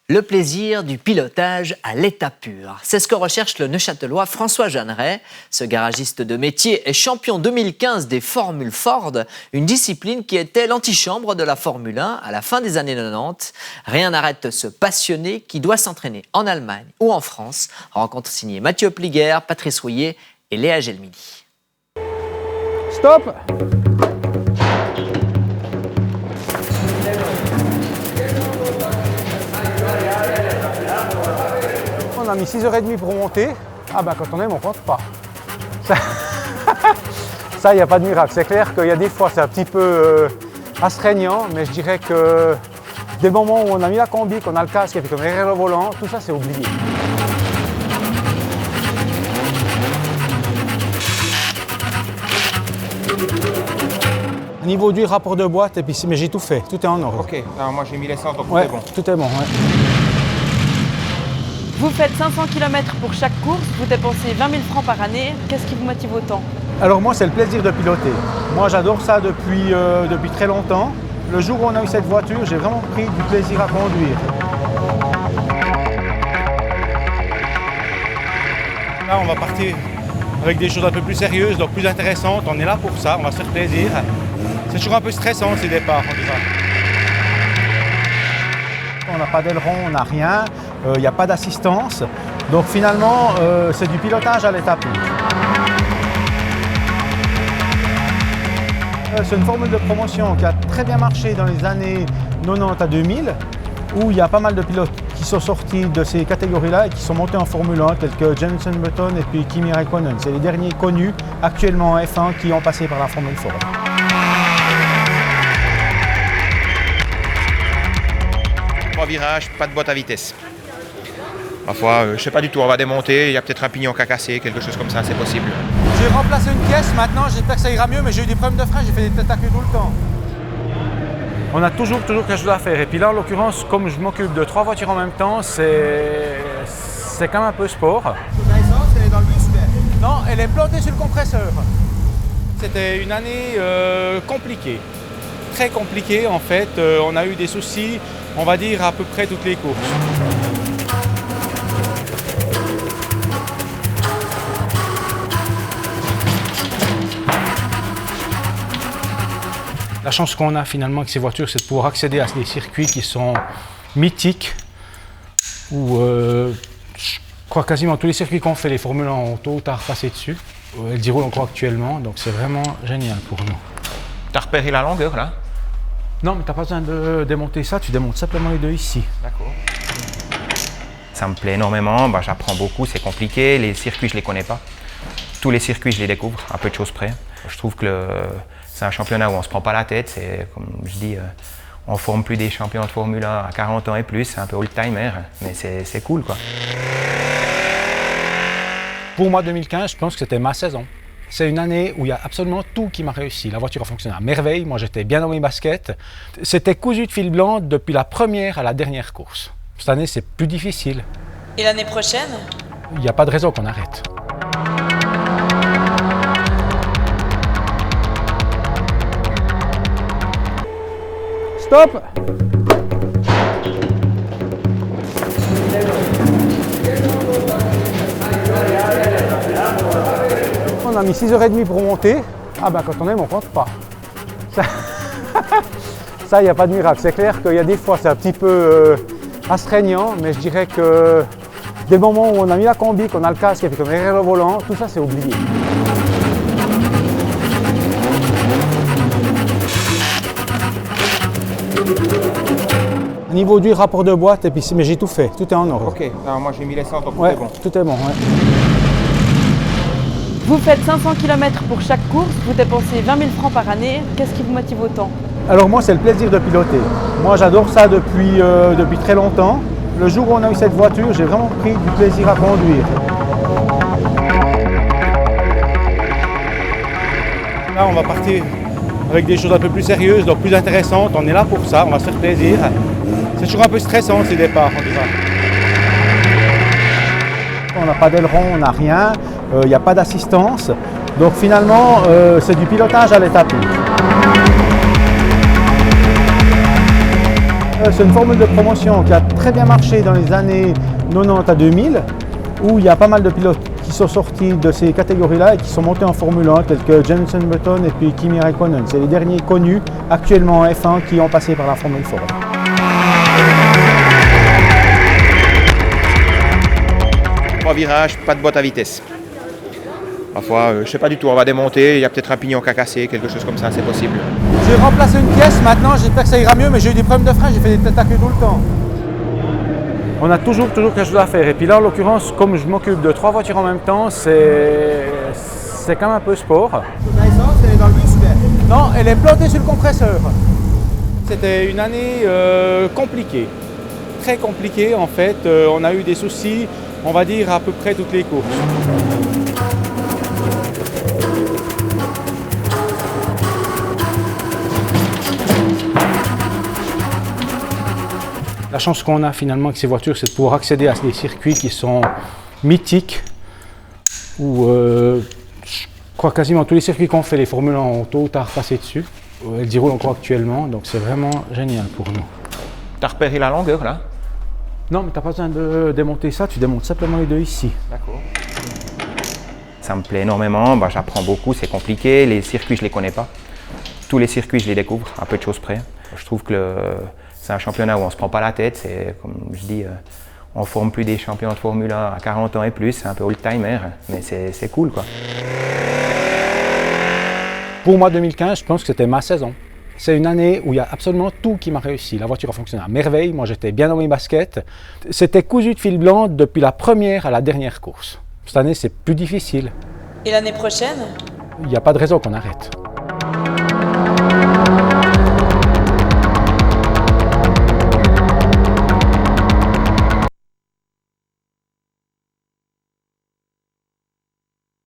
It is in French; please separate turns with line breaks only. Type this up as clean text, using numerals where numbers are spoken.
Le plaisir du pilotage à l'état pur. C'est ce que recherche le Neuchâtelois François Jeanneret. Ce garagiste de métier est champion 2015 des Formules Ford, une discipline qui était l'antichambre de la Formule 1 à la fin des années 90. Rien n'arrête ce passionné qui doit s'entraîner en Allemagne ou en France. Rencontre signée Mathieu Pliguer, Patrice Rouillet et Léa Gelmini.
Stop! On a mis 6h30 pour monter. Ah ben quand on aime, on compte pas. Ça, il n'y a pas de miracle. C'est clair qu'il y a des fois, c'est un petit peu astreignant, mais je dirais que dès le moment où on a mis la combi, qu'on a le casque et puis qu'on est derrière le volant, tout ça c'est oublié. Au niveau du rapport de boîte, et puis, mais j'ai tout fait, tout est en ordre.
Ok, alors moi j'ai mis l'essence, donc
Ouais,
tout est bon.
tout est bon. Ouais.
Vous faites 500 km pour chaque course, vous dépensez 20 000 francs par année. Qu'est-ce qui vous motive autant?
Alors moi, c'est le plaisir de piloter. Moi, j'adore ça depuis très longtemps. Le jour où on a eu cette voiture, j'ai vraiment pris du plaisir à conduire. Là, on va partir avec des choses un peu plus sérieuses, donc plus intéressantes. On est là pour ça, on va se faire plaisir. C'est toujours un peu stressant ces départs, en tout cas. On n'a pas d'aileron, on n'a rien, il n'y a pas d'assistance. Donc finalement, c'est du pilotage à l'état pur. C'est une formule de promotion qui a très bien marché dans les années 90 à 2000, où il y a pas mal de pilotes qui sont sortis de ces catégories-là et qui sont montés en Formule 1, tels que Jenson Button et puis Kimi Räikkönen. C'est les derniers connus actuellement en F1 qui ont passé par la Formule Ford.
Trois virages, pas de boîte à vitesse. Parfois, je sais pas du tout, on va démonter, il y a peut-être un pignon qui a cassé, quelque chose comme ça, c'est possible.
J'ai remplacé une pièce maintenant, j'espère que ça ira mieux, mais j'ai eu des problèmes de frein, j'ai fait des têtes à queue tout le temps. On a toujours quelque chose à faire. Et puis là, en l'occurrence, comme je m'occupe de 3 voitures en même temps, c'est quand même un peu sport.
L'essence, elle est dans le bus?
Non, elle est plantée sur le compresseur. C'était une année compliquée, très compliquée en fait. On a eu des soucis, on va dire, à peu près toutes les courses. La chance qu'on a finalement avec ces voitures, c'est de pouvoir accéder à des circuits qui sont mythiques, où je crois quasiment tous les circuits qu'on fait, les Formule 1 ont tôt ou tard passé dessus. Elles y roulent encore actuellement, donc c'est vraiment génial pour nous.
T'as repéré la longueur là?
Non, mais tu n'as pas besoin de démonter ça, tu démontes simplement les deux ici.
D'accord. Ça me plaît énormément, j'apprends beaucoup, c'est compliqué, les circuits je les connais pas. Tous les circuits je les découvre, à peu de choses près. Je trouve que c'est un championnat où on ne se prend pas la tête, c'est comme je dis, on ne forme plus des champions de Formule 1 à 40 ans et plus, c'est un peu old-timer, mais c'est cool quoi.
Pour moi 2015, je pense que c'était ma saison. C'est une année où il y a absolument tout qui m'a réussi. La voiture a fonctionné à merveille, moi j'étais bien dans mes baskets. C'était cousu de fil blanc depuis la première à la dernière course. Cette année c'est plus difficile.
Et l'année prochaine?
Il n'y a pas de raison qu'on arrête. Stop! On a mis 6h30 pour monter. Ah ben quand on aime, on compte pas. Ça, il n'y a pas de miracle. C'est clair qu'il y a des fois, c'est un petit peu astreignant, mais je dirais que dès le moment où on a mis la combi, qu'on a le casque et puis qu'on est derrière le volant, tout ça c'est oublié. Au niveau du rapport de boîte, et puis, mais j'ai tout fait, tout est en ordre.
Ok, alors moi j'ai mis l'essence, donc
Ouais,
tout est bon.
tout est bon. Ouais.
Vous faites 500 km pour chaque course, vous dépensez 20 000 francs par année. Qu'est-ce qui vous motive autant?
Alors moi, c'est le plaisir de piloter. Moi, j'adore ça depuis très longtemps. Le jour où on a eu cette voiture, j'ai vraiment pris du plaisir à conduire. Là, on va partir avec des choses un peu plus sérieuses, donc plus intéressantes. On est là pour ça, on va se faire plaisir. C'est toujours un peu stressant ces départs, en tout cas. On n'a pas d'aileron, on n'a rien, il n'y a pas d'assistance. Donc finalement, c'est du pilotage à l'état pur. C'est une formule de promotion qui a très bien marché dans les années 90 à 2000, où il y a pas mal de pilotes qui sont sortis de ces catégories-là et qui sont montés en Formule 1, tels que Jenson Button et puis Kimi Räikkönen. C'est les derniers connus actuellement en F1 qui ont passé par la Formule Ford.
Trois virages, pas de boîte à vitesse. Parfois, je ne sais pas du tout, on va démonter, il y a peut-être un pignon qui a cassé, quelque chose comme ça, c'est possible.
J'ai remplacé une pièce, maintenant j'espère que ça ira mieux, mais j'ai eu des problèmes de frein, j'ai fait des tentacules tout le temps. On a toujours quelque chose à faire. Et puis là, en l'occurrence, comme je m'occupe de 3 voitures en même temps, c'est quand même un peu sport.
L'essence, elle est dans le bus, mais...
Non, elle est plantée sur le compresseur. C'était une année compliquée, très compliquée en fait. On a eu des soucis, on va dire, à peu près toutes les courses. La chance qu'on a finalement avec ces voitures, c'est de pouvoir accéder à des circuits qui sont mythiques, où je crois quasiment tous les circuits qu'on fait, les Formule 1 ont tôt ou tard passé dessus. Elles y roulent encore actuellement, donc c'est vraiment génial pour nous.
T'as repéré la longueur là?
Non, mais tu n'as pas besoin de démonter ça, tu démontes simplement les deux ici.
D'accord. Ça me plaît énormément, j'apprends beaucoup, c'est compliqué, les circuits je les connais pas. Tous les circuits je les découvre, à peu de choses près. Je trouve que c'est un championnat où on ne se prend pas la tête, c'est comme je dis, on ne forme plus des champions de Formule 1 à 40 ans et plus, c'est un peu old-timer, mais c'est cool quoi.
Pour moi 2015, je pense que c'était ma saison. C'est une année où il y a absolument tout qui m'a réussi. La voiture a fonctionné à merveille, moi j'étais bien dans mes baskets. C'était cousu de fil blanc depuis la première à la dernière course. Cette année c'est plus difficile.
Et l'année prochaine?
Il n'y a pas de raison qu'on arrête.